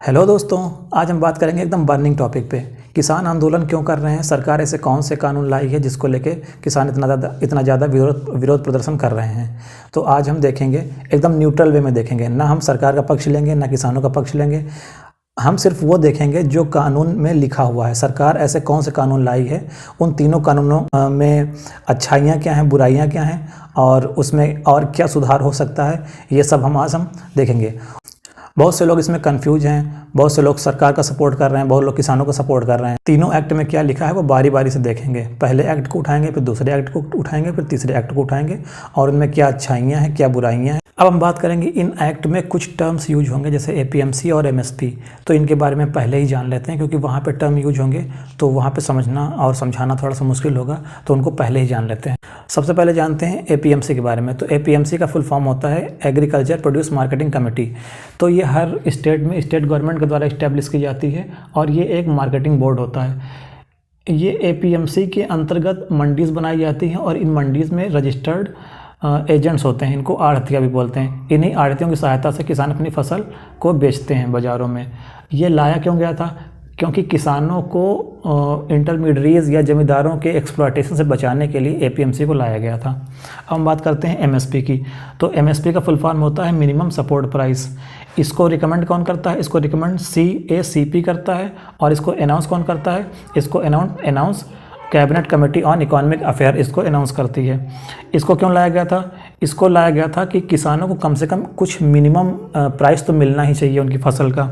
Hello दोस्तों, आज हम बात करेंगे एकदम बर्निंग टॉपिक पे। किसान आंदोलन क्यों कर रहे हैं, सरकार ऐसे कौन से कानून लाई है जिसको लेके किसान इतना ज़्यादा विरोध प्रदर्शन कर रहे हैं। तो आज हम देखेंगे, एकदम न्यूट्रल वे में देखेंगे, ना हम सरकार का पक्ष लेंगे ना किसानों का पक्ष लेंगे। हम सिर्फ वो देखेंगे जो कानून में लिखा हुआ है। सरकार ऐसे कौन से कानून लाई है, उन तीनों कानूनों में अच्छाइयाँ क्या हैं, बुराइयाँ क्या हैं और उसमें और क्या सुधार हो सकता है, ये सब आज हम देखेंगे। बहुत से लोग इसमें कंफ्यूज हैं, बहुत से लोग सरकार का सपोर्ट कर रहे हैं, बहुत लोग किसानों का सपोर्ट कर रहे हैं। तीनों एक्ट में क्या लिखा है वो बारी बारी से देखेंगे। पहले एक्ट को उठाएंगे, फिर दूसरे एक्ट को उठाएंगे, फिर तीसरे एक्ट को उठाएंगे और उनमें क्या अच्छाइयाँ हैं, क्या बुराइयाँ हैं। अब हम बात करेंगे, इन एक्ट में कुछ टर्म्स यूज होंगे जैसे एपीएमसी और एमएसपी। तो इनके बारे में पहले ही जान लेते हैं, क्योंकि वहाँ पे टर्म यूज होंगे तो वहाँ पे समझना और समझाना थोड़ा सा मुश्किल होगा, तो उनको पहले ही जान लेते हैं। सबसे पहले जानते हैं एपीएमसी के बारे में। तो एपीएमसी का फुल फॉर्म होता है एग्रीकल्चर प्रोड्यूस मार्केटिंग कमेटी। तो ये हर स्टेट में स्टेट गवर्नमेंट के द्वारा इस्टेब्लिश की जाती है और ये एक मार्केटिंग बोर्ड होता है। ये एपीएमसी के अंतर्गत मंडीज़ बनाई जाती हैं और इन मंडीज़ में रजिस्टर्ड एजेंट्स होते हैं, इनको आढ़तिया भी बोलते हैं। इन्हीं आढ़तियों की सहायता से किसान अपनी फसल को बेचते हैं बाज़ारों में। ये लाया क्यों गया था? क्योंकि किसानों को इंटरमीडिएट्स या ज़मींदारों के एक्सप्लॉयटेशन से बचाने के लिए एपीएमसी को लाया गया था। अब हम बात करते हैं एमएसपी की। तो एमएसपी का फुल फॉर्म होता है मिनिमम सपोर्ट प्राइस। इसको रिकमेंड कौन करता है? इसको रिकमेंड CACP करता है। और इसको अनाउंस कौन करता है? इसको announce cabinet committee on economic affair इसको अनाउंस करती है। इसको क्यों लाया गया था? इसको लाया गया था कि किसानों को कम से कम कुछ मिनिमम प्राइस तो मिलना ही चाहिए उनकी फसल का।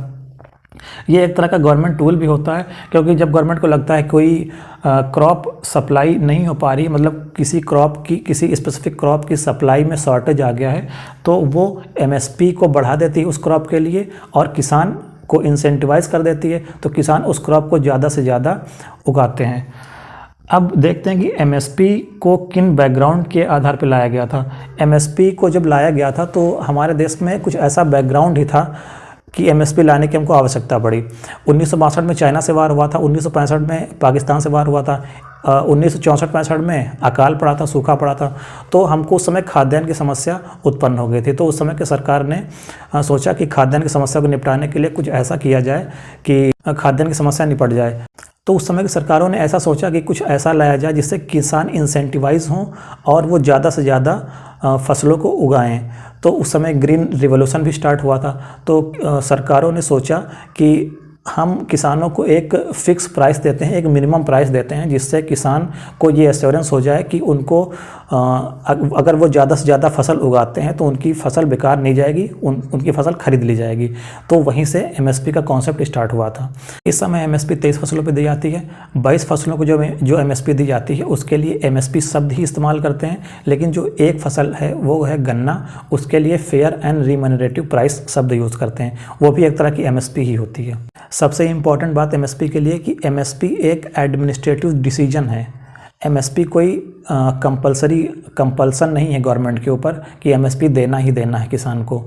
ये एक तरह का गवर्नमेंट टूल भी होता है, क्योंकि जब गवर्नमेंट को लगता है कोई क्रॉप सप्लाई नहीं हो पा रही, मतलब किसी स्पेसिफिक क्रॉप की सप्लाई में शॉर्टेज आ गया है, तो वो एमएसपी को बढ़ा देती है उस क्रॉप के लिए और किसान को इंसेंटिवाइज कर देती है, तो किसान उस क्रॉप को ज़्यादा से ज़्यादा उगाते हैं। अब देखते हैं कि एमएसपी को किन बैकग्राउंड के आधार पर लाया गया था। एमएसपी को जब लाया गया था तो हमारे देश में कुछ ऐसा बैकग्राउंड ही था कि एमएसपी लाने की हमको आवश्यकता पड़ी। 1962 में चाइना से वार हुआ था, 1965 में पाकिस्तान से वार हुआ था, 1964-65 में अकाल पड़ा था, सूखा पड़ा था। तो हमको उस समय खाद्यान्न की समस्या उत्पन्न हो गई थी। तो उस समय की सरकार ने सोचा कि खाद्यान्न की समस्या को निपटाने के लिए कुछ ऐसा किया जाए कि खाद्यान्न की समस्या निपट जाए। तो उस समय की सरकारों ने ऐसा सोचा कि कुछ ऐसा लाया जाए जिससे किसान इंसेंटिवाइज हों और वो ज़्यादा से ज़्यादा फसलों को उगाएं। तो उस समय ग्रीन रिवॉल्यूशन भी स्टार्ट हुआ था। तो सरकारों ने सोचा कि हम किसानों को एक फ़िक्स प्राइस देते हैं, एक मिनिमम प्राइस देते हैं, जिससे किसान को ये एश्योरेंस हो जाए कि उनको अगर वो ज़्यादा से ज़्यादा फसल उगाते हैं तो उनकी फसल बेकार नहीं जाएगी, उनकी फसल खरीद ली जाएगी। तो वहीं से एमएसपी का कॉन्सेप्ट स्टार्ट हुआ था। इस समय एमएसपी 23 फसलों पे दी जाती है। 22 फसलों को जो एमएसपी दी जाती है उसके लिए एमएसपी शब्द ही इस्तेमाल करते हैं, लेकिन जो एक फसल है वो है गन्ना, उसके लिए फेयर एंड रिम्यूनरेटिव प्राइस शब्द यूज़ करते हैं। वो भी एक तरह की एमएसपी ही होती है। सबसे इम्पॉर्टेंट बात एमएसपी के लिए कि एमएसपी एक एडमिनिस्ट्रेटिव डिसीजन है। एमएसपी कोई कंपल्सन नहीं है गवर्नमेंट के ऊपर कि एमएसपी देना ही देना है किसान को।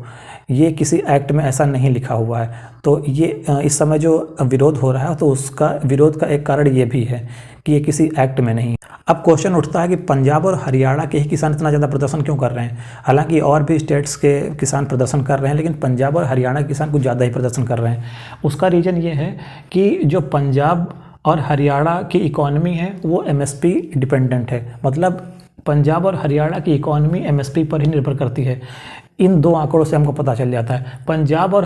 ये किसी एक्ट में ऐसा नहीं लिखा हुआ है। तो ये इस समय जो विरोध हो रहा है तो उसका विरोध का एक कारण ये भी है कि ये किसी एक्ट में नहीं। अब क्वेश्चन उठता है कि पंजाब और हरियाणा के ही किसान इतना ज़्यादा प्रदर्शन क्यों कर रहे हैं? हालांकि और भी स्टेट्स के किसान प्रदर्शन कर रहे हैं, लेकिन पंजाब और हरियाणा के किसान कुछ ज़्यादा ही प्रदर्शन कर रहे हैं। उसका रीज़न ये है कि जो पंजाब और हरियाणा की इकॉनमी है वो एमएसपी डिपेंडेंट है। मतलब पंजाब और हरियाणा की इकॉनमी एमएसपी पर ही निर्भर करती है। इन दो आंकड़ों से हमको पता चल जाता है। पंजाब और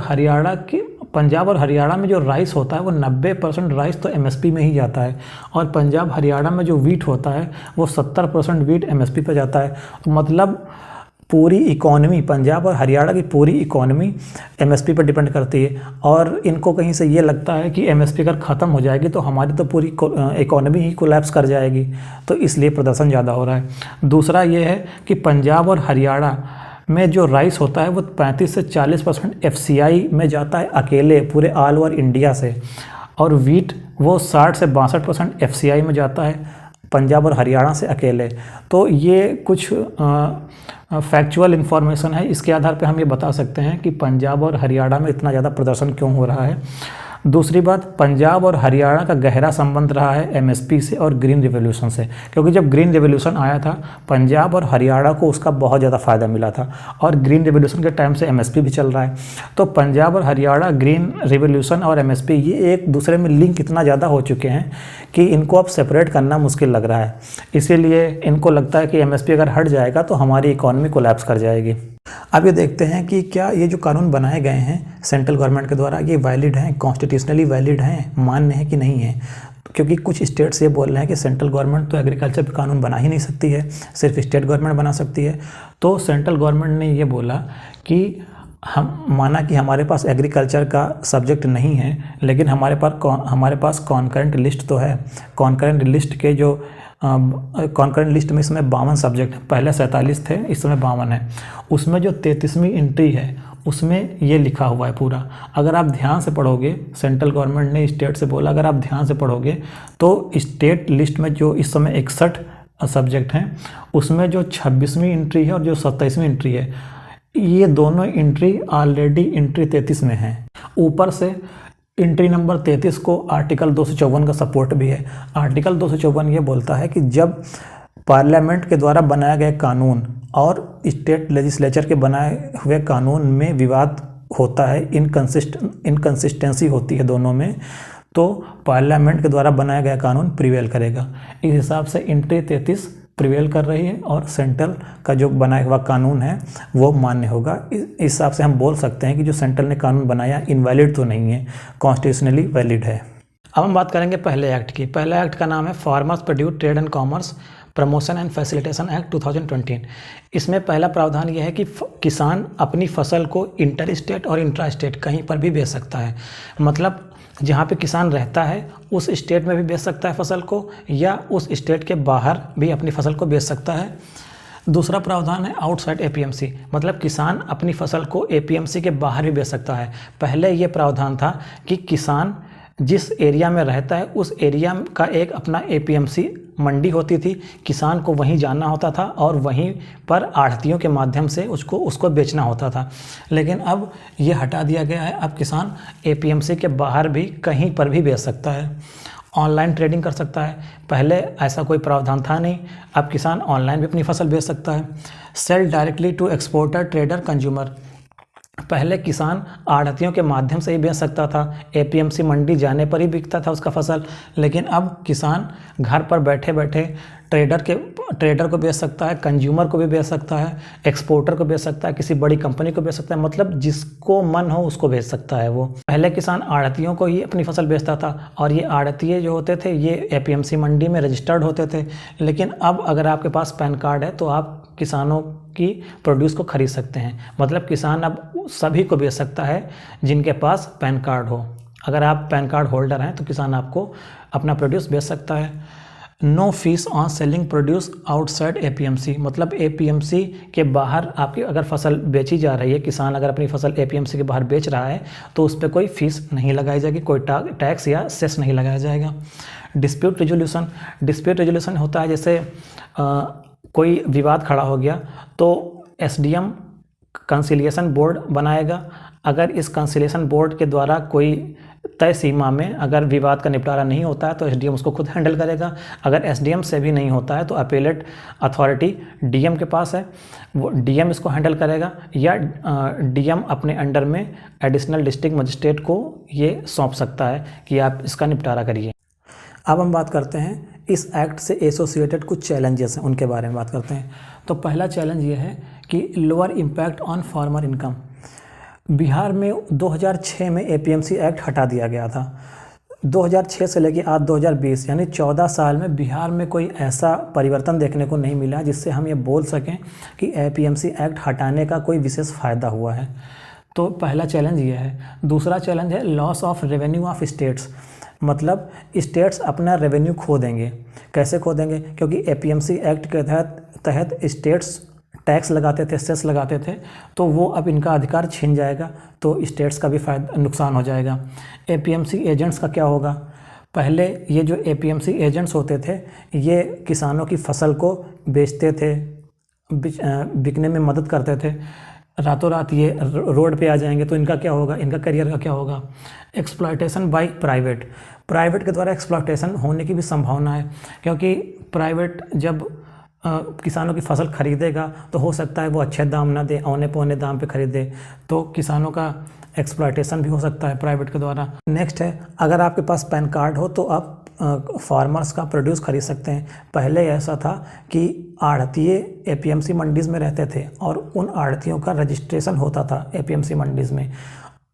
हरियाणा में जो राइस होता है वो 90% राइस तो एमएसपी में ही जाता है, और पंजाब हरियाणा में जो वीट होता है वो 70% वीट एमएसपी पर जाता है। मतलब पूरी इकॉनमी, पंजाब और हरियाणा की पूरी इकॉनमी एमएसपी पर डिपेंड करती है। और इनको कहीं से ये लगता है कि एमएसपी अगर ख़त्म हो जाएगी तो हमारी तो पूरी इकॉनमी ही कोलैप्स कर जाएगी, तो इसलिए प्रदर्शन ज़्यादा हो रहा है। दूसरा ये है कि पंजाब और हरियाणा में जो राइस होता है वो 35 से 40% एफसीआई में जाता है अकेले पूरे ऑल ओवर इंडिया से, और वीट वो 60 से 62% एफसीआई में जाता है पंजाब और हरियाणा से अकेले। तो ये कुछ फैक्चुअल इन्फॉर्मेशन है, इसके आधार पे हम ये बता सकते हैं कि पंजाब और हरियाणा में इतना ज़्यादा प्रदर्शन क्यों हो रहा है। दूसरी बात, पंजाब और हरियाणा का गहरा संबंध रहा है एमएसपी से और ग्रीन रिवॉल्यूशन से, क्योंकि जब ग्रीन रिवॉल्यूशन आया था पंजाब और हरियाणा को उसका बहुत ज़्यादा फ़ायदा मिला था, और ग्रीन रिवॉल्यूशन के टाइम से एमएसपी भी चल रहा है। तो पंजाब और हरियाणा, ग्रीन रिवॉल्यूशन और एमएसपी, ये एक दूसरे में लिंक इतना ज़्यादा हो चुके हैं कि इनको अब सेपरेट करना मुश्किल लग रहा है। इसीलिए इनको लगता है कि एमएसपी अगर हट जाएगा तो हमारी इकॉनमी कोलैप्स कर जाएगी। अब ये देखते हैं कि क्या ये जो कानून बनाए गए हैं सेंट्रल गवर्नमेंट के द्वारा, ये वैलिड हैं, कॉन्स्टिट्यूशनली वैलिड हैं, मान्य है कि नहीं है। क्योंकि कुछ स्टेट्स ये बोल रहे हैं कि सेंट्रल गवर्नमेंट तो एग्रीकल्चर पे कानून बना ही नहीं सकती है, सिर्फ स्टेट गवर्नमेंट बना सकती है। तो सेंट्रल गवर्नमेंट ने ये बोला कि हम माना कि हमारे पास एग्रीकल्चर का सब्जेक्ट नहीं है, लेकिन हमारे पास कॉन्करेंट लिस्ट तो है। कॉन्करेंट लिस्ट के जो कॉन्करेंट लिस्ट में इस समय 52 सब्जेक्ट, पहले 47 थे, इस समय 52 है। उसमें जो 33वीं एंट्री है उसमें ये लिखा हुआ है पूरा। अगर आप ध्यान से पढ़ोगे, सेंट्रल गवर्नमेंट ने स्टेट से बोला, अगर आप ध्यान से पढ़ोगे तो स्टेट लिस्ट में जो इस समय 61 सब्जेक्ट हैं उसमें जो 26वीं एंट्री है और जो 27वीं एंट्री है, ये दोनों एंट्री ऑलरेडी एंट्री 33 में है। ऊपर से एंट्री नंबर 33 को आर्टिकल 254 का सपोर्ट भी है। आर्टिकल 254 ये बोलता है कि जब पार्लियामेंट के द्वारा बनाए गए कानून और स्टेट लेजिस्लेचर के बनाए हुए कानून में विवाद होता है, इनकंसिस्टेंसी होती है दोनों में, तो पार्लियामेंट के द्वारा बनाया गया कानून प्रिवेल करेगा। इस हिसाब से एंट्री 33 प्रिवेल कर रही है और सेंट्रल का जो बनाया हुआ कानून है वो मान्य होगा। इस हिसाब से हम बोल सकते हैं कि जो सेंट्रल ने कानून बनाया इनवैलिड तो नहीं है, कॉन्स्टिट्यूशनली वैलिड है। अब हम बात करेंगे पहले एक्ट की। पहले एक्ट का नाम है farmers produce trade and commerce promotion and facilitation act 2020। इसमें पहला प्रावधान यह है कि किसान अपनी फसल को इंटर स्टेट और इंट्रा स्टेट कहीं पर भी बेच सकता है। मतलब जहाँ पे किसान रहता है उस स्टेट में भी बेच सकता है फसल को, या उस स्टेट के बाहर भी अपनी फसल को बेच सकता है। दूसरा प्रावधान है आउटसाइड एपीएमसी, मतलब किसान अपनी फसल को एपीएमसी के बाहर भी बेच सकता है। पहले ये प्रावधान था कि किसान जिस एरिया में रहता है उस एरिया का एक अपना एपीएमसी मंडी होती थी, किसान को वहीं जाना होता था और वहीं पर आढ़तियों के माध्यम से उसको बेचना होता था। लेकिन अब ये हटा दिया गया है। अब किसान एपीएमसी के बाहर भी कहीं पर भी बेच सकता है, ऑनलाइन ट्रेडिंग कर सकता है। पहले ऐसा कोई प्रावधान था नहीं, अब किसान ऑनलाइन भी अपनी फसल बेच सकता है। Sell directly to exporter trader consumer, पहले किसान आढ़तियों के माध्यम से ही बेच सकता था, एपीएमसी मंडी जाने पर ही बिकता था उसका फसल। लेकिन अब किसान घर पर बैठे बैठे ट्रेडर को बेच सकता है, कंज्यूमर को भी बेच सकता है, एक्सपोर्टर को बेच सकता है, किसी बड़ी कंपनी को बेच सकता है, मतलब जिसको मन हो उसको बेच सकता है वो। पहले किसान आढ़तियों को ही अपनी फसल बेचता था और ये आढ़तिये जो होते थे ये एपीएमसी मंडी में रजिस्टर्ड होते थे। लेकिन अब अगर आपके पास पैन कार्ड है तो आप किसानों की प्रोड्यूस को खरीद सकते हैं। मतलब किसान अब सभी को बेच सकता है जिनके पास पैन कार्ड हो। अगर आप पैन कार्ड होल्डर हैं तो किसान आपको अपना प्रोड्यूस बेच सकता है। No fees on selling produce outside APMC, मतलब एपीएमसी के बाहर आपकी अगर फसल बेची जा रही है, किसान अगर अपनी फसल एपीएमसी के बाहर बेच रहा है तो उस पर कोई फीस नहीं लगाई जाएगी, कोई टैक्स या सेस नहीं लगाया जाएगा। डिस्प्यूट रेजोल्यूशन होता है जैसे कोई विवाद खड़ा हो गया तो एसडीएम कंसिलिएशन बोर्ड बनाएगा। अगर इस कंसिलिएशन बोर्ड के द्वारा कोई तय सीमा में अगर विवाद का निपटारा नहीं होता है तो एसडीएम उसको खुद हैंडल करेगा। अगर एसडीएम से भी नहीं होता है तो अपीलेट अथॉरिटी डीएम के पास है, वो डीएम इसको हैंडल करेगा, या डीएम अपने अंडर में एडिशनल डिस्ट्रिक्ट मजिस्ट्रेट को ये सौंप सकता है कि आप इसका निपटारा करिए। अब हम बात करते हैं इस एक्ट से एसोसिएटेड कुछ चैलेंजेस हैं, उनके बारे में बात करते हैं। तो पहला चैलेंज ये है कि lower impact on farmer income. Bihar में 2006 में एपीएमसी एक्ट हटा दिया गया था। 2006 से लेकर आज 2020 यानी 14 साल में बिहार में कोई ऐसा परिवर्तन देखने को नहीं मिला जिससे हम ये बोल सकें कि एपीएमसी एक्ट हटाने का कोई विशेष फ़ायदा हुआ है। तो पहला चैलेंज ये है। दूसरा चैलेंज है loss of revenue of states, मतलब स्टेट्स अपना रेवेन्यू खो देंगे। कैसे खो देंगे? क्योंकि एपीएमसी एक्ट के तहत स्टेट्स टैक्स लगाते थे, सेस लगाते थे, तो वो अब इनका अधिकार छीन जाएगा, तो स्टेट्स का भी नुकसान हो जाएगा। एपीएमसी एजेंट्स का क्या होगा? पहले ये जो एपीएमसी एजेंट्स होते थे ये किसानों की फसल को बेचते थे, बिकने में मदद करते थे। रातों रात ये रोड पे आ जाएंगे तो इनका क्या होगा, इनका करियर का क्या होगा। एक्सप्लॉयटेशन बाय प्राइवेट के द्वारा एक्सप्लॉयटेशन होने की भी संभावना है, क्योंकि प्राइवेट जब किसानों की फसल खरीदेगा तो हो सकता है वो अच्छे दाम ना दे, औने पौने दाम पे खरीदे, तो किसानों का एक्सप्लॉयटेशन भी हो सकता है प्राइवेट के द्वारा। नेक्स्ट है, अगर आपके पास पैन कार्ड हो तो आप फार्मर्स का प्रोड्यूस खरीद सकते हैं। पहले ऐसा था कि आढ़तिये एपीएमसी मंडीज़ में रहते थे और उन आढ़तियों का रजिस्ट्रेशन होता था एपीएमसी मंडीज़ में,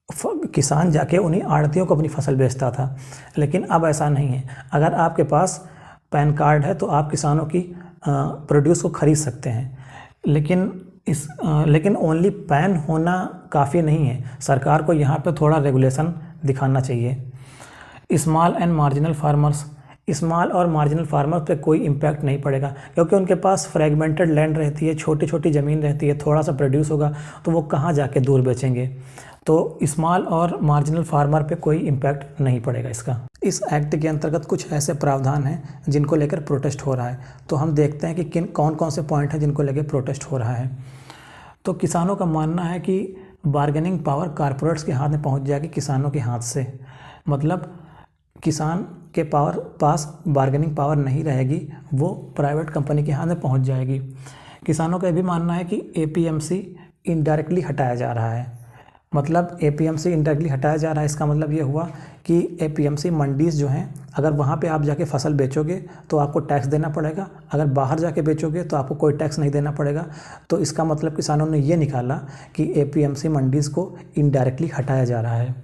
किसान जाके उन्हीं आढ़तियों को अपनी फसल बेचता था। लेकिन अब ऐसा नहीं है, अगर आपके पास पैन कार्ड है तो आप किसानों की प्रोड्यूस को खरीद सकते हैं। लेकिन ओनली पैन होना काफ़ी नहीं है, सरकार को यहाँ पे थोड़ा रेगुलेशन दिखाना चाहिए। स्मॉल एंड मार्जिनल फार्मर्स पे कोई इम्पैक्ट नहीं पड़ेगा, क्योंकि उनके पास फ्रेगमेंटेड लैंड रहती है, छोटी छोटी ज़मीन रहती है, थोड़ा सा प्रोड्यूस होगा तो वो कहाँ जाके दूर बेचेंगे। तो स्मॉल और मार्जिनल फार्मर पे कोई इम्पैक्ट नहीं पड़ेगा इसका। इस एक्ट के अंतर्गत कुछ ऐसे प्रावधान हैं जिनको लेकर प्रोटेस्ट हो रहा है, तो हम देखते हैं कि कौन कौन से पॉइंट हैं जिनको लेकर प्रोटेस्ट हो रहा है। तो किसानों का मानना है कि बार्गेनिंग पावर कारपोरेट्स के हाथ में पहुंच जाएगी किसानों के हाथ से, मतलब किसान के पास बार्गेनिंग पावर नहीं रहेगी, वो प्राइवेट कंपनी के हाथ में पहुंच जाएगी। किसानों का ये भी मानना है कि एपीएमसी इनडायरेक्टली हटाया जा रहा है, मतलब एपीएमसी इनडायरेक्टली हटाया जा रहा है, इसका मतलब ये हुआ कि एपीएमसी मंडीज़ जो हैं, अगर वहाँ पे आप जाके फसल बेचोगे तो आपको टैक्स देना पड़ेगा, अगर बाहर जाके बेचोगे तो आपको कोई टैक्स नहीं देना पड़ेगा। तो इसका मतलब किसानों ने ये निकाला कि एपीएमसी मंडीज़ को इनडायरेक्टली हटाया जा रहा है।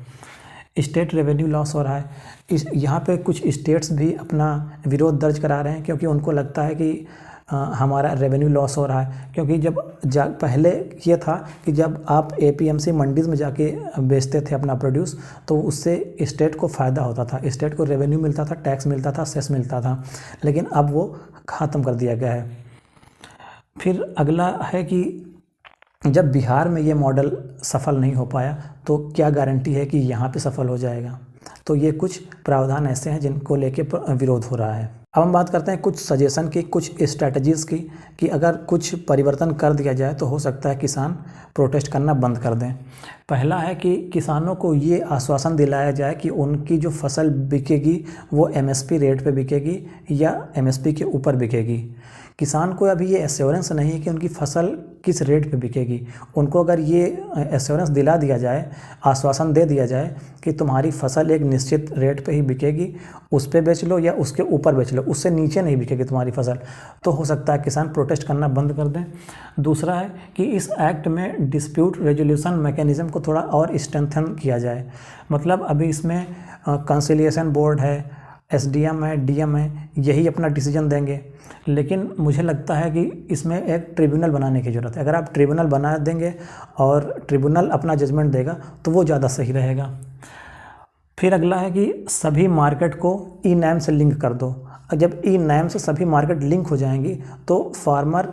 स्टेट रेवेन्यू लॉस हो रहा है। यहाँ पे कुछ स्टेट्स भी अपना विरोध दर्ज करा रहे हैं, क्योंकि उनको लगता है कि हमारा रेवेन्यू लॉस हो रहा है। क्योंकि जब पहले ये था कि जब आप एपीएमसी मंडीज़ में जाके बेचते थे अपना प्रोड्यूस, तो उससे स्टेट को फ़ायदा होता था, स्टेट को रेवेन्यू मिलता था, टैक्स मिलता था, सेस मिलता था, लेकिन अब वो ख़त्म कर दिया गया है। फिर अगला है कि जब बिहार में ये मॉडल सफल नहीं हो पाया तो क्या गारंटी है कि यहाँ पे सफल हो जाएगा। तो ये कुछ प्रावधान ऐसे हैं जिनको लेके विरोध हो रहा है। अब हम बात करते हैं कुछ सजेशन की, कुछ स्ट्रैटेजीज़ की, कि अगर कुछ परिवर्तन कर दिया जाए तो हो सकता है किसान प्रोटेस्ट करना बंद कर दें। पहला है कि किसानों को ये आश्वासन दिलाया जाए कि उनकी जो फसल बिकेगी वो एमएसपी रेट पे बिकेगी या एमएसपी के ऊपर बिकेगी। किसान को अभी ये एश्योरेंस नहीं है कि उनकी फसल किस रेट पे बिकेगी। उनको अगर ये एश्योरेंस दिला दिया जाए, आश्वासन दे दिया जाए कि तुम्हारी फसल एक निश्चित रेट पे ही बिकेगी, उस पे बेच लो या उसके ऊपर बेच लो, उससे नीचे नहीं बिकेगी तुम्हारी फसल, तो हो सकता है किसान प्रोटेस्ट करना बंद कर दें। दूसरा है कि इस एक्ट में डिस्प्यूट रेजोल्यूशन मैकेनिज़्म को थोड़ा और स्ट्रेंथन किया जाए, मतलब अभी इसमें कंसिलिएशन बोर्ड है, एसडीएम है, डीएम है, यही अपना डिसीजन देंगे, लेकिन मुझे लगता है कि इसमें एक ट्रिब्यूनल बनाने की ज़रूरत है। अगर आप ट्रिब्यूनल बना देंगे और ट्रिब्यूनल अपना जजमेंट देगा तो वो ज़्यादा सही रहेगा। फिर अगला है कि सभी मार्केट को ई नैम से लिंक कर दो। जब ई नैम से सभी मार्केट लिंक हो जाएंगी तो फार्मर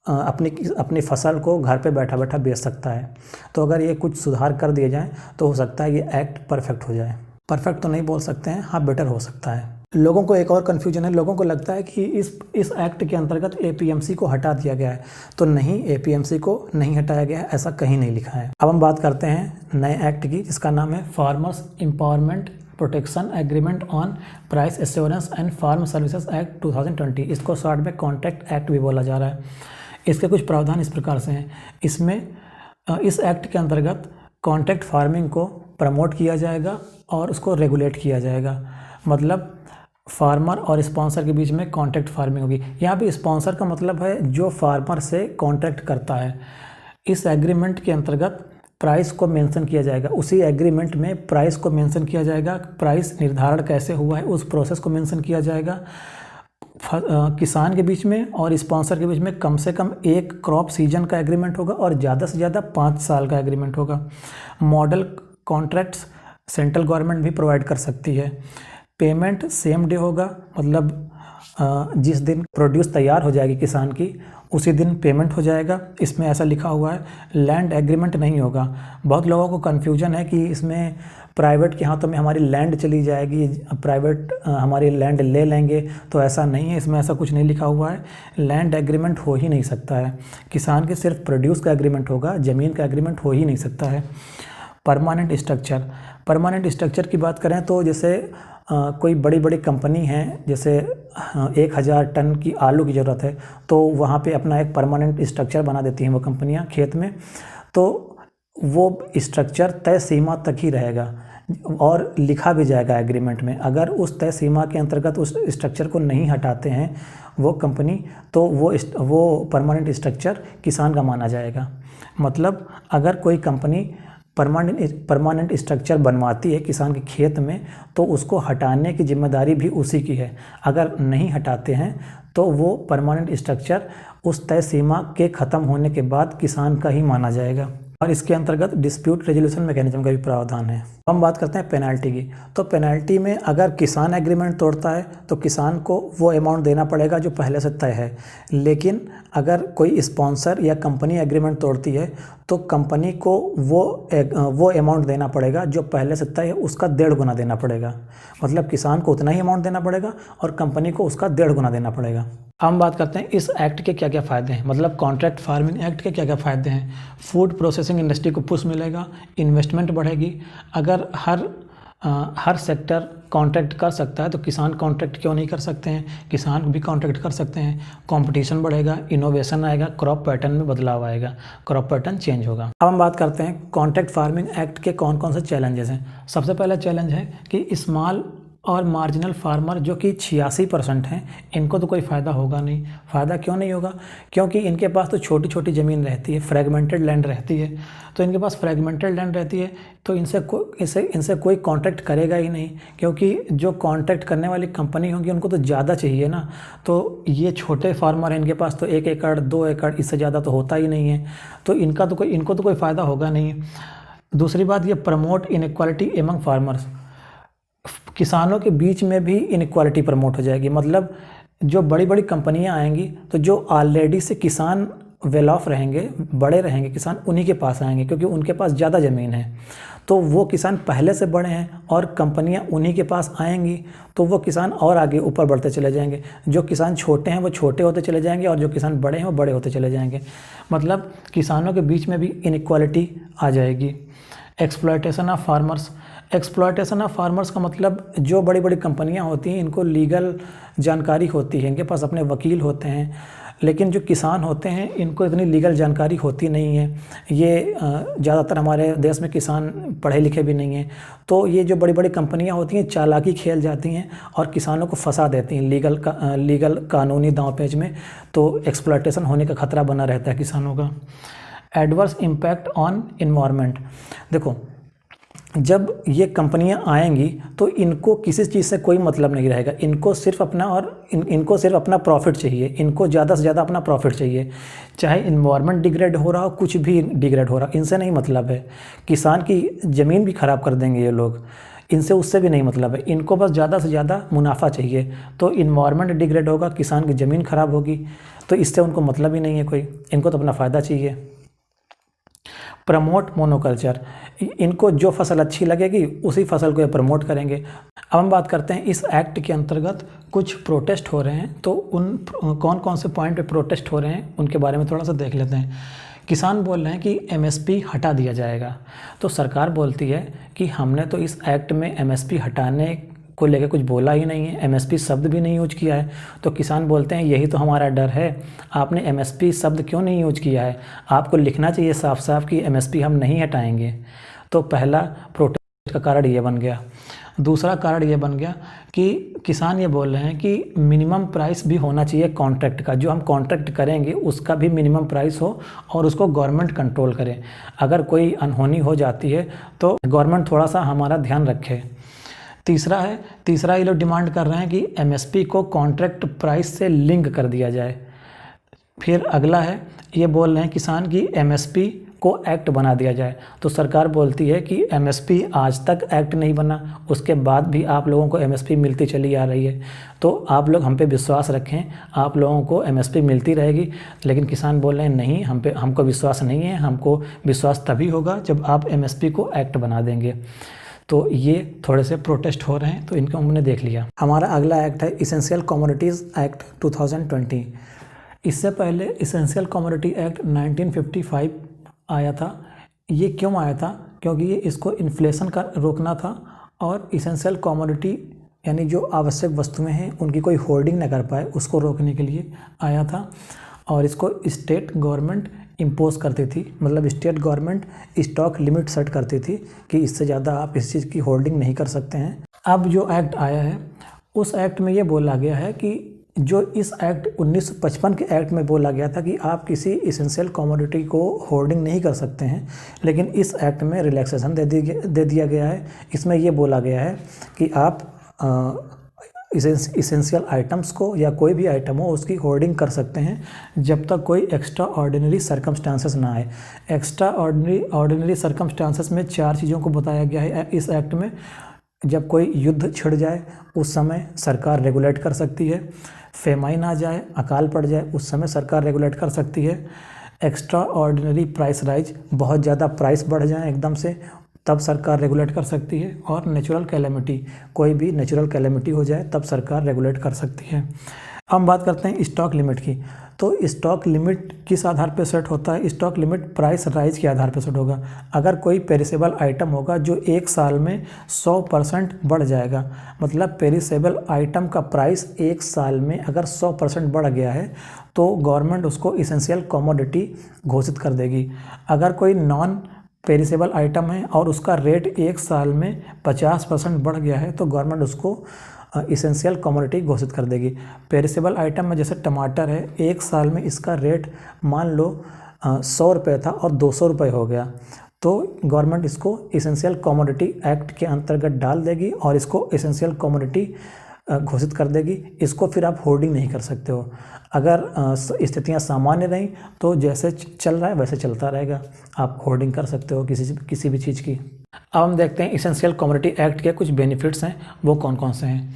अपनी फसल को घर पे बैठा बैठा बेच सकता है। तो अगर ये कुछ सुधार कर दिए जाएँ तो हो सकता है ये एक्ट परफेक्ट हो जाए। परफेक्ट तो नहीं बोल सकते हैं, हाँ बेटर हो सकता है। लोगों को एक और कन्फ्यूजन है, लोगों को लगता है कि इस एक्ट के अंतर्गत एपीएमसी को हटा दिया गया है, तो नहीं, एपीएमसी को नहीं हटाया गया है, ऐसा कहीं नहीं लिखा है। अब हम बात करते हैं नए एक्ट की, जिसका नाम है farmers empowerment protection agreement on price assurance and farm services act 2020। इसको शॉर्ट में कॉन्ट्रैक्ट एक्ट भी बोला जा रहा है। इसके कुछ प्रावधान इस प्रकार से हैं। इस एक्ट के अंतर्गत कॉन्ट्रैक्ट फार्मिंग को प्रमोट किया जाएगा और उसको रेगुलेट किया जाएगा, मतलब फार्मर और स्पॉन्सर के बीच में कॉन्ट्रैक्ट फार्मिंग होगी। यहाँ पे स्पॉन्सर का मतलब है जो फार्मर से कॉन्ट्रैक्ट करता है। इस एग्रीमेंट के अंतर्गत प्राइस को मेंशन किया जाएगा, उसी एग्रीमेंट में प्राइस को मेंशन किया जाएगा, प्राइस निर्धारण कैसे हुआ है उस प्रोसेस को मेंशन किया जाएगा। किसान के बीच में और स्पॉन्सर के बीच में कम से कम एक क्रॉप सीजन का एग्रीमेंट होगा और ज़्यादा से ज़्यादा 5 साल का एग्रीमेंट होगा। मॉडल कॉन्ट्रैक्ट्स सेंट्रल गवर्नमेंट भी प्रोवाइड कर सकती है। पेमेंट सेम डे होगा, मतलब जिस दिन प्रोड्यूस तैयार हो जाएगी किसान की उसी दिन पेमेंट हो जाएगा। इसमें ऐसा लिखा हुआ है, लैंड एग्रीमेंट नहीं होगा। बहुत लोगों को कन्फ्यूजन है कि इसमें प्राइवेट के हाथों में हमारी लैंड चली जाएगी, प्राइवेट हमारी लैंड ले लेंगे, तो ऐसा नहीं है। इसमें ऐसा कुछ नहीं लिखा हुआ है। लैंड एग्रीमेंट हो ही नहीं सकता है। किसान के सिर्फ प्रोड्यूस का एग्रीमेंट होगा, ज़मीन का एग्रीमेंट हो ही नहीं सकता है। परमानेंट स्ट्रक्चर की बात करें तो जैसे कोई बड़ी बड़ी कंपनी है, जैसे 1000 टन की आलू की ज़रूरत है तो वहाँ पे अपना एक परमानेंट स्ट्रक्चर बना देती हैं वो कंपनियाँ खेत में, तो वो स्ट्रक्चर तय सीमा तक ही रहेगा और लिखा भी जाएगा एग्रीमेंट में। अगर उस तय सीमा के अंतर्गत उस स्ट्रक्चर को नहीं हटाते हैं वो कंपनी, तो वो परमानेंट स्ट्रक्चर किसान का माना जाएगा। मतलब अगर कोई कंपनी परमानेंट स्ट्रक्चर बनवाती है किसान के खेत में तो उसको हटाने की जिम्मेदारी भी उसी की है। अगर नहीं हटाते हैं तो वो परमानेंट स्ट्रक्चर उस तय सीमा के ख़त्म होने के बाद किसान का ही माना जाएगा। और इसके अंतर्गत डिस्प्यूट रेजोल्यूशन मैकेनिज्म का भी प्रावधान है। हम बात करते हैं पेनल्टी की। तो पेनल्टी में अगर किसान एग्रीमेंट तोड़ता है तो किसान को वो अमाउंट देना पड़ेगा जो पहले से तय है। लेकिन अगर कोई स्पॉन्सर या कंपनी एग्रीमेंट तोड़ती है तो कंपनी को वो अमाउंट देना पड़ेगा जो पहले से तय है, उसका 1.5 गुना देना पड़ेगा। मतलब किसान को उतना ही अमाउंट देना पड़ेगा और कंपनी को उसका 1.5 गुना देना पड़ेगा। हम बात करते हैं इस एक्ट के क्या क्या फ़ायदे हैं, मतलब कॉन्ट्रैक्ट फार्मिंग एक्ट के क्या क्या फ़ायदे हैं। फूड प्रोसेसिंग इंडस्ट्री को पुश मिलेगा, इन्वेस्टमेंट बढ़ेगी। अगर हर सेक्टर कॉन्ट्रैक्ट कर सकता है तो किसान कॉन्ट्रैक्ट क्यों नहीं कर सकते हैं, किसान भी कॉन्ट्रैक्ट कर सकते हैं। कंपटीशन बढ़ेगा, इनोवेशन आएगा, क्रॉप पैटर्न में बदलाव आएगा, क्रॉप पैटर्न चेंज होगा। अब हम बात करते हैं कॉन्ट्रैक्ट फार्मिंग एक्ट के कौन कौन से चैलेंजेस हैं। सबसे पहला चैलेंज है कि स्मॉल और मार्जिनल फार्मर जो कि 86% हैं, इनको तो कोई फ़ायदा होगा नहीं। फ़ायदा क्यों नहीं होगा? क्योंकि इनके पास तो छोटी छोटी ज़मीन रहती है, फ्रेगमेंटेड लैंड रहती है। तो इनके पास फ्रेगमेंटेड लैंड रहती है तो इनसे कोई कॉन्ट्रैक्ट करेगा ही नहीं, क्योंकि जो कॉन्ट्रैक्ट करने वाली कंपनी होंगी उनको तो ज़्यादा चाहिए ना। तो ये छोटे फार्मर हैं, इनके पास तो 1 एकड़ 2 एकड़, इससे ज़्यादा तो होता ही नहीं है। तो इनको तो कोई फ़ायदा होगा नहीं। दूसरी बात, ये प्रमोट इनइक्वालिटी एमंग फार्मर्स, किसानों के बीच में भी इनइक्वालिटी प्रमोट हो जाएगी। मतलब जो बड़ी बड़ी कंपनियां आएंगी तो जो ऑलरेडी से किसान वेल ऑफ रहेंगे, बड़े रहेंगे किसान, उन्हीं के पास आएंगे क्योंकि उनके पास ज़्यादा ज़मीन है। तो वो किसान पहले से बड़े हैं और कंपनियां उन्हीं के पास आएंगी तो वो किसान और आगे ऊपर बढ़ते चले जाएंगे। जो किसान छोटे हैं वो छोटे होते चले जाएंगे और जो किसान बड़े हैं वो बड़े होते चले जाएंगे। मतलब किसानों के बीच में भी इनइक्वालिटी आ जाएगी। एक्सप्लॉयटेशन ऑफ फार्मर्स का मतलब जो बड़ी बड़ी कंपनियां होती हैं इनको लीगल जानकारी होती है, इनके पास अपने वकील होते हैं, लेकिन जो किसान होते हैं इनको इतनी लीगल जानकारी होती नहीं है। ये ज़्यादातर हमारे देश में किसान पढ़े लिखे भी नहीं हैं। तो ये जो बड़ी बड़ी कंपनियां होती हैं चालाकी खेल जाती हैं और किसानों को फंसा देती हैं लीगल कानूनी दांवपेच में। तो एक्सप्लॉयटेशन होने का खतरा बना रहता है किसानों का। एडवर्स इम्पैक्ट ऑन इन्वायरमेंट, देखो जब ये कंपनियां आएंगी तो इनको किसी चीज़ से कोई मतलब नहीं रहेगा। इनको सिर्फ अपना प्रॉफिट चाहिए। इनको ज़्यादा से ज़्यादा अपना प्रॉफिट चाहिए, चाहे इन्वायरमेंट डिग्रेड हो रहा हो, कुछ भी डिग्रेड हो रहा, इनसे नहीं मतलब है। किसान की ज़मीन भी ख़राब कर देंगे ये लोग, इनसे उससे भी नहीं मतलब है। इनको बस ज़्यादा से ज़्यादा मुनाफा चाहिए। तो इन्वायरमेंट डिग्रेड होगा, किसान की ज़मीन ख़राब होगी, तो इससे उनको मतलब ही नहीं है कोई। इनको तो अपना फ़ायदा चाहिए। प्रमोट मोनोकल्चर, इनको जो फसल अच्छी लगेगी उसी फसल को ये प्रमोट करेंगे। अब हम बात करते हैं इस एक्ट के अंतर्गत कुछ प्रोटेस्ट हो रहे हैं, तो उन कौन कौन से पॉइंट पे प्रोटेस्ट हो रहे हैं उनके बारे में थोड़ा सा देख लेते हैं। किसान बोल रहे हैं कि एमएसपी हटा दिया जाएगा। तो सरकार बोलती है कि हमने तो इस एक्ट में एमएसपी हटाने को लेकर कुछ बोला ही नहीं है, एमएसपी शब्द भी नहीं यूज किया है। तो किसान बोलते हैं यही तो हमारा डर है, आपने एमएसपी शब्द क्यों नहीं यूज किया है? आपको लिखना चाहिए साफ साफ कि एमएसपी हम नहीं हटाएंगे। तो पहला प्रोटेस्ट का कारण ये बन गया। दूसरा कारण ये बन गया कि किसान ये बोल रहे हैं कि मिनिमम प्राइस भी होना चाहिए कॉन्ट्रैक्ट का, जो हम कॉन्ट्रैक्ट करेंगे उसका भी मिनिमम प्राइस हो और उसको गवर्नमेंट कंट्रोल करे। अगर कोई अनहोनी हो जाती है तो गवर्नमेंट थोड़ा सा हमारा ध्यान रखे। तीसरा ये लोग डिमांड कर रहे हैं कि एमएसपी को कॉन्ट्रैक्ट प्राइस से लिंक कर दिया जाए। फिर अगला है, ये बोल रहे हैं किसान की एमएसपी को एक्ट बना दिया जाए। तो सरकार बोलती है कि एमएसपी आज तक एक्ट नहीं बना, उसके बाद भी आप लोगों को एमएसपी मिलती चली आ रही है। तो आप लोग हम पे विश्वास रखें, आप लोगों को एमएसपी मिलती रहेगी। लेकिन किसान बोल रहे हैं नहीं, हमको विश्वास नहीं है, हमको विश्वास तभी होगा जब आप एमएसपी को एक्ट बना देंगे। तो ये थोड़े से प्रोटेस्ट हो रहे हैं, तो इनको हमने देख लिया। हमारा अगला एक्ट है इसेंशियल कमोडिटीज़ एक्ट 2020। इससे पहले इसेंशियल कमोडिटी एक्ट 1955 आया था। ये क्यों आया था? क्योंकि ये इसको इन्फ्लेशन का रोकना था और इसेंशियल कमोडिटी यानी जो आवश्यक वस्तुएं हैं उनकी कोई होल्डिंग न कर पाए, उसको रोकने के लिए आया था। और इसको स्टेट गवर्नमेंट इम्पोज करती थी, मतलब state government stock limit set करती थी कि इससे ज़्यादा आप इस चीज़ की होल्डिंग नहीं कर सकते हैं। अब जो एक्ट आया है उस एक्ट में ये बोला गया है कि जो इस एक्ट 1955 के एक्ट में बोला गया था कि आप किसी इसेंशियल कमोडिटी को होल्डिंग नहीं कर सकते हैं, लेकिन इस एक्ट में रिलैक्सेशन दे दिया गया है। इसमें ये बोला गया है कि आप इसेंशियल आइटम्स को या कोई भी आइटम हो उसकी होल्डिंग कर सकते हैं जब तक कोई एक्स्ट्रा ऑर्डिनरी सर्कमस्टांसेस ना आए। एक्स्ट्रा ऑर्डिनरी सर्कमस्टांसेस में 4 चीज़ों को बताया गया है इस एक्ट में। जब कोई युद्ध छिड़ जाए उस समय सरकार रेगुलेट कर सकती है। फेमाइन आ जाए, अकाल पड़ जाए, उस समय सरकार रेगुलेट कर सकती है। एक्स्ट्रा ऑर्डिनरी प्राइस राइज, बहुत ज़्यादा प्राइस बढ़ जाए एकदम से, तब सरकार रेगुलेट कर सकती है। और नेचुरल कैलेमिटी, कोई भी नेचुरल कैलेमिटी हो जाए तब सरकार रेगुलेट कर सकती है। हम बात करते हैं स्टॉक लिमिट की। तो स्टॉक लिमिट किस आधार पर सेट होता है? स्टॉक लिमिट प्राइस राइज के आधार पर सेट होगा। अगर कोई पेरिसेबल आइटम होगा जो 1 साल में 100% बढ़ जाएगा, मतलब पेरिसेबल आइटम का प्राइस 1 साल में अगर 100% बढ़ गया है तो गवर्नमेंट उसको इसेंशियल कमोडिटी घोषित कर देगी। अगर कोई नॉन पेरिसेबल आइटम है और उसका रेट 1 साल में 50% बढ़ गया है तो गवर्नमेंट उसको इसेंशियल कमोडिटी घोषित कर देगी। पेरिसेबल आइटम में जैसे टमाटर है, 1 साल में इसका रेट मान लो 100 रुपये था और 200 रुपये हो गया, तो गवर्नमेंट इसको इसेंशियल कमोडिटी एक्ट के अंतर्गत डाल देगी और इसको इसेंशियल कमोडिटी घोषित कर देगी। इसको फिर आप होल्डिंग नहीं कर सकते हो। अगर स्थितियां सामान्य रहीं तो जैसे चल रहा है वैसे चलता रहेगा, आप होल्डिंग कर सकते हो किसी भी चीज़ की। अब हम देखते हैं इसेंशियल कमोडिटी एक्ट के कुछ बेनिफिट्स हैं, वो कौन कौन से हैं।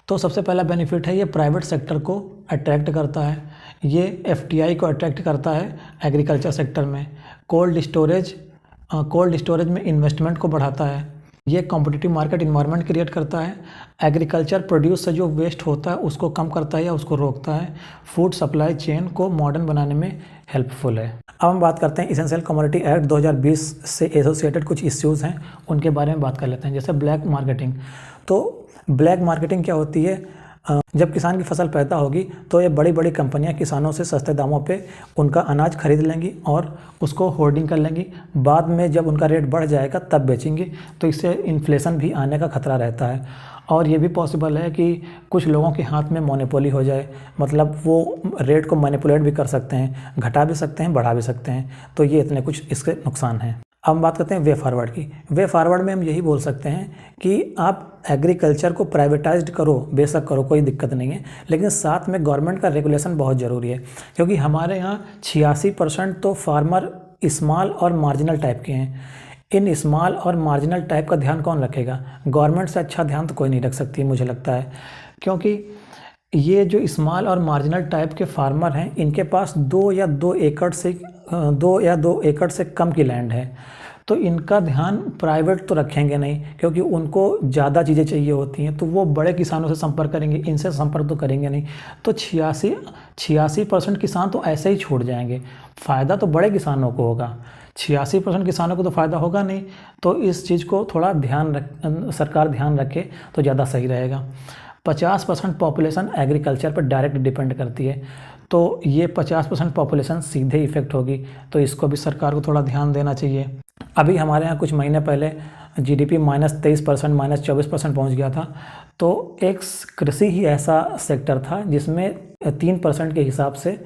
तो सबसे पहला बेनिफिट है ये प्राइवेट सेक्टर को अट्रैक्ट करता है। ये एफटीआई को अट्रैक्ट करता है एग्रीकल्चर सेक्टर में। कोल्ड स्टोरेज में इन्वेस्टमेंट को बढ़ाता है। ये कॉम्पिटिटिव मार्केट इन्वायरमेंट क्रिएट करता है। एग्रीकल्चर प्रोड्यूस से जो वेस्ट होता है उसको कम करता है या उसको रोकता है। फूड सप्लाई चेन को मॉडर्न बनाने में हेल्पफुल है। अब हम बात करते हैं इसेंशियल कमोडिटी एक्ट 2020 से एसोसिएटेड कुछ इश्यूज़ हैं, उनके बारे में बात कर लेते हैं। जैसे ब्लैक मार्केटिंग। तो ब्लैक मार्केटिंग क्या होती है? जब किसान की फसल पैदा होगी तो ये बड़ी बड़ी कंपनियां किसानों से सस्ते दामों पे उनका अनाज खरीद लेंगी और उसको होल्डिंग कर लेंगी। बाद में जब उनका रेट बढ़ जाएगा तब बेचेंगी, तो इससे इन्फ्लेशन भी आने का खतरा रहता है। और ये भी पॉसिबल है कि कुछ लोगों के हाथ में मोनोपोली हो जाए, मतलब वो रेट को मैनिपुलेट भी कर सकते हैं, घटा भी सकते हैं, बढ़ा भी सकते हैं। तो ये इतने कुछ इसके नुकसान हैं। अब हम बात करते हैं वे फॉरवर्ड की। वे फॉरवर्ड में हम यही बोल सकते हैं कि आप एग्रीकल्चर को प्राइवेटाइज्ड करो, बेशक करो, कोई दिक्कत नहीं है, लेकिन साथ में गवर्नमेंट का रेगुलेशन बहुत ज़रूरी है। क्योंकि हमारे यहाँ 86% तो फार्मर स्मॉल और मार्जिनल टाइप के हैं। इन स्मॉल और मार्जिनल टाइप का ध्यान कौन रखेगा? गवर्नमेंट से अच्छा ध्यान तो कोई नहीं रख सकती मुझे लगता है। क्योंकि ये जो स्मॉल और मार्जिनल टाइप के फार्मर हैं, इनके पास 2 या 2 एकड़ से कम की लैंड है, तो इनका ध्यान प्राइवेट तो रखेंगे नहीं, क्योंकि उनको ज़्यादा चीज़ें चाहिए होती हैं, तो वो बड़े किसानों से संपर्क करेंगे, इनसे संपर्क तो करेंगे नहीं। तो 86% किसान तो ऐसे ही छूट जाएंगे। फ़ायदा तो बड़े किसानों को होगा, 86% किसानों को तो फ़ायदा होगा नहीं। तो इस चीज़ को थोड़ा सरकार ध्यान रखे तो ज़्यादा सही रहेगा। 50% पॉपुलेशन एग्रीकल्चर पर डायरेक्ट डिपेंड करती है, तो ये 50% पॉपुलेशन सीधे इफेक्ट होगी, तो इसको भी सरकार को थोड़ा ध्यान देना चाहिए। अभी हमारे यहाँ कुछ महीने पहले जीडीपी -23%, -24% पहुँच गया था। तो एक कृषि ही ऐसा सेक्टर था जिसमें 3% के हिसाब से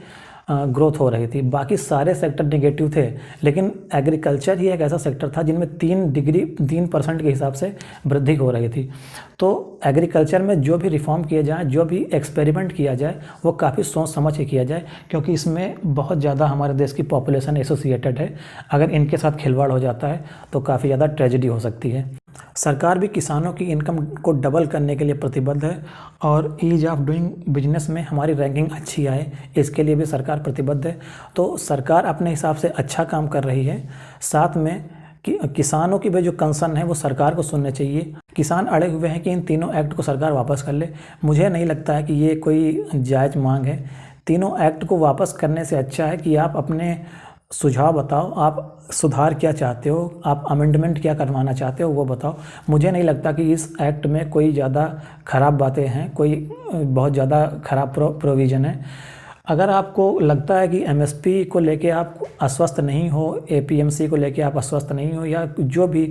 ग्रोथ हो रही थी, बाकी सारे सेक्टर नेगेटिव थे, लेकिन एग्रीकल्चर ही एक ऐसा सेक्टर था जिनमें 3% के हिसाब से वृद्धि हो रही थी। तो एग्रीकल्चर में जो भी रिफॉर्म किया जाए, जो भी एक्सपेरिमेंट किया जाए, वो काफ़ी सोच समझ के किया जाए, क्योंकि इसमें बहुत ज़्यादा हमारे देश की पॉपुलेशन एसोसिएटेड है। अगर इनके साथ खिलवाड़ हो जाता है तो काफ़ी ज़्यादा ट्रेजेडी हो सकती है। सरकार भी किसानों की इनकम को डबल करने के लिए प्रतिबद्ध है और ईज ऑफ डूइंग बिजनेस में हमारी रैंकिंग अच्छी आए, इसके लिए भी सरकार प्रतिबद्ध है। तो सरकार अपने हिसाब से अच्छा काम कर रही है। साथ में कि किसानों की भी जो कंसर्न है वो सरकार को सुनने चाहिए। किसान अड़े हुए हैं कि इन तीनों एक्ट को सरकार वापस कर ले। मुझे नहीं लगता है कि ये कोई जायज़ मांग है। तीनों एक्ट को वापस करने से अच्छा है कि आप अपने सुझाव बताओ, आप सुधार क्या चाहते हो, आप अमेंडमेंट क्या करवाना चाहते हो वो बताओ। मुझे नहीं लगता कि इस एक्ट में कोई ज़्यादा ख़राब बातें हैं, कोई बहुत ज़्यादा ख़राब प्रोविज़न है। अगर आपको लगता है कि एमएसपी को लेके आप आश्वस्त नहीं हो, एपीएमसी को लेके आप आश्वस्त नहीं हो, या जो भी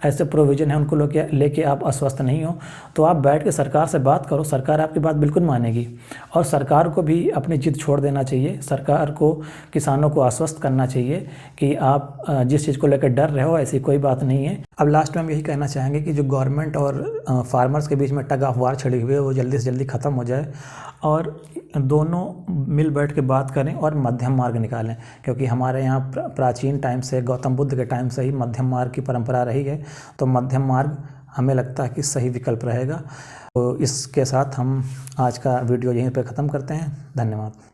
ऐसे प्रोविज़न है उनको लेके आप आश्वस्त नहीं हो, तो आप बैठ के सरकार से बात करो। सरकार आपकी बात बिल्कुल मानेगी और सरकार को भी अपनी जिद छोड़ देना चाहिए। सरकार को किसानों को आश्वस्त करना चाहिए कि आप जिस चीज़ को लेकर डर रहे हो ऐसी कोई बात नहीं है। अब लास्ट में हम यही कहना चाहेंगे कि जो गवर्नमेंट और फार्मर्स के बीच में टग ऑफ वार छिड़ी हुई है वो जल्दी से जल्दी ख़त्म हो जाए और दोनों मिल बैठ के बात करें और मध्यम मार्ग निकालें, क्योंकि हमारे यहाँ प्राचीन टाइम से, गौतम बुद्ध के टाइम से ही मध्यम मार्ग की परंपरा रही है। तो मध्यम मार्ग हमें लगता है कि सही विकल्प रहेगा। तो इसके साथ हम आज का वीडियो यहीं पर ख़त्म करते हैं। धन्यवाद।